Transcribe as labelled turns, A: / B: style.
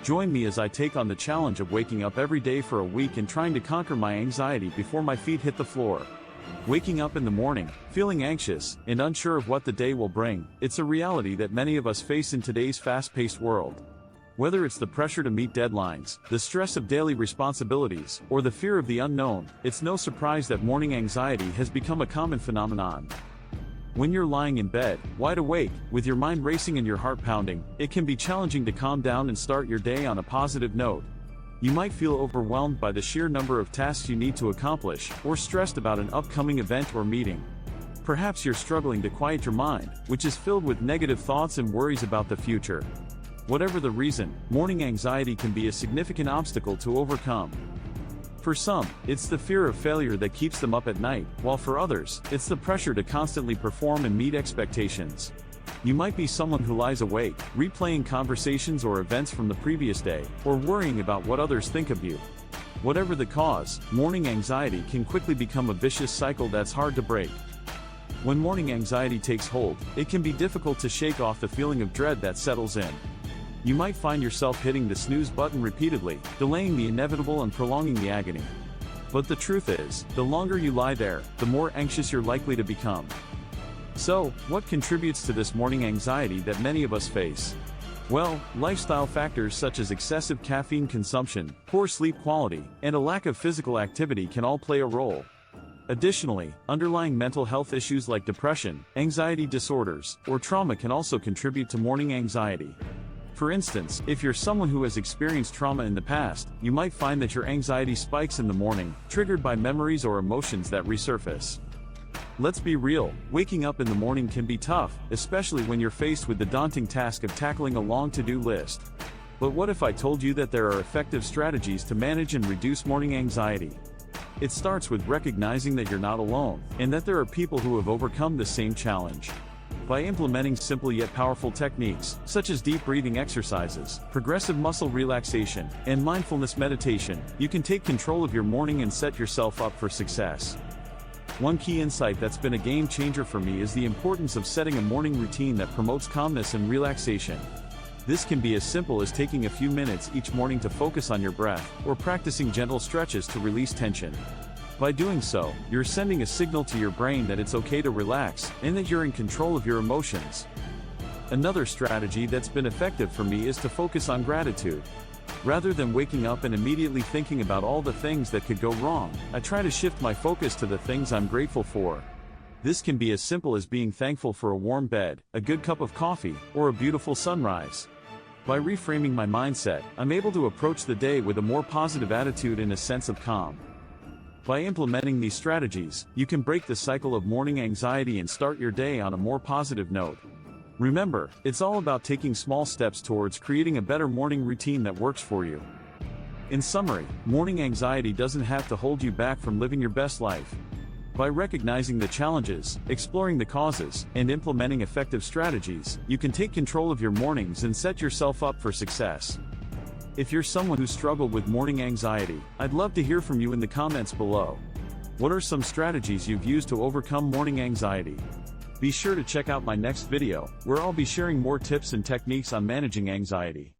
A: Join me as I take on the challenge of waking up every day for a week and trying to conquer my anxiety before my feet hit the floor. Waking up in the morning, feeling anxious, and unsure of what the day will bring, it's a reality that many of us face in today's fast-paced world. Whether it's the pressure to meet deadlines, the stress of daily responsibilities, or the fear of the unknown, it's no surprise that morning anxiety has become a common phenomenon. When you're lying in bed, wide awake, with your mind racing and your heart pounding, it can be challenging to calm down and start your day on a positive note. You might feel overwhelmed by the sheer number of tasks you need to accomplish, or stressed about an upcoming event or meeting. Perhaps you're struggling to quiet your mind, which is filled with negative thoughts and worries about the future. Whatever the reason, morning anxiety can be a significant obstacle to overcome. For some, it's the fear of failure that keeps them up at night, while for others, it's the pressure to constantly perform and meet expectations. You might be someone who lies awake, replaying conversations or events from the previous day, or worrying about what others think of you. Whatever the cause, morning anxiety can quickly become a vicious cycle that's hard to break. When morning anxiety takes hold, it can be difficult to shake off the feeling of dread that settles in. You might find yourself hitting the snooze button repeatedly, delaying the inevitable and prolonging the agony. But the truth is, the longer you lie there, the more anxious you're likely to become. So, what contributes to this morning anxiety that many of us face? Well, lifestyle factors such as excessive caffeine consumption, poor sleep quality, and a lack of physical activity can all play a role. Additionally, underlying mental health issues like depression, anxiety disorders, or trauma can also contribute to morning anxiety. For instance, if you're someone who has experienced trauma in the past, you might find that your anxiety spikes in the morning, triggered by memories or emotions that resurface. Let's be real, waking up in the morning can be tough, especially when you're faced with the daunting task of tackling a long to-do list. But what if I told you that there are effective strategies to manage and reduce morning anxiety? It starts with recognizing that you're not alone, and that there are people who have overcome the same challenge. By implementing simple yet powerful techniques, such as deep breathing exercises, progressive muscle relaxation, and mindfulness meditation, you can take control of your morning and set yourself up for success. One key insight that's been a game changer for me is the importance of setting a morning routine that promotes calmness and relaxation. This can be as simple as taking a few minutes each morning to focus on your breath, or practicing gentle stretches to release tension. By doing so, you're sending a signal to your brain that it's okay to relax, and that you're in control of your emotions. Another strategy that's been effective for me is to focus on gratitude. Rather than waking up and immediately thinking about all the things that could go wrong, I try to shift my focus to the things I'm grateful for. This can be as simple as being thankful for a warm bed, a good cup of coffee, or a beautiful sunrise. By reframing my mindset, I'm able to approach the day with a more positive attitude and a sense of calm. By implementing these strategies, you can break the cycle of morning anxiety and start your day on a more positive note. Remember, it's all about taking small steps towards creating a better morning routine that works for you. In summary, morning anxiety doesn't have to hold you back from living your best life. By recognizing the challenges, exploring the causes, and implementing effective strategies, you can take control of your mornings and set yourself up for success. If you're someone who struggled with morning anxiety, I'd love to hear from you in the comments below. What are some strategies you've used to overcome morning anxiety? Be sure to check out my next video, where I'll be sharing more tips and techniques on managing anxiety.